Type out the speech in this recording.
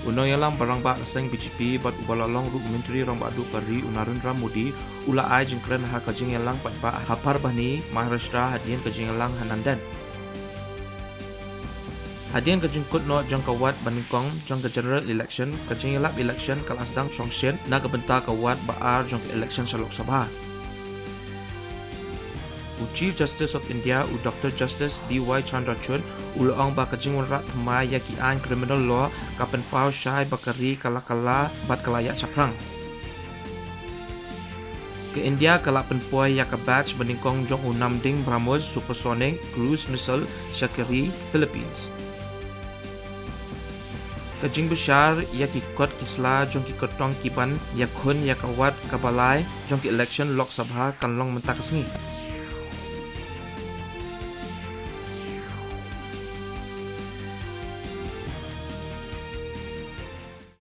Unang yalang barang ba kaseng BJP bat ubalalong ru menteri rang ba du kari Narendra Modi ula ai jingkren ha kajing yalang pat ba hapar bani Maharashtra hadian kajing yalang hanandan. Hadian kajing kut no jang kawat baningkong jang ke general election kajing yalap election kalasdang chongshen na kebenta kawat baar jang ke election sa Lok Sabha. Chief Justice of India Dr. Justice D.Y. Chandrachud ulaong ba kajing wanrat thamai ya ki an criminal law kapen pau syai bakari kala bat kalaya chaprang. Ke India kala penpuai ya ka batch baningkong jong unam ding BrahMos supersonic cruise missile Shakiri Philippines. Kajing besar ya ki kot kisla jong ki kotong kiban ya khun ya kawat kabalai jong ki election Lok Sabha kanlong Mynta kasngi.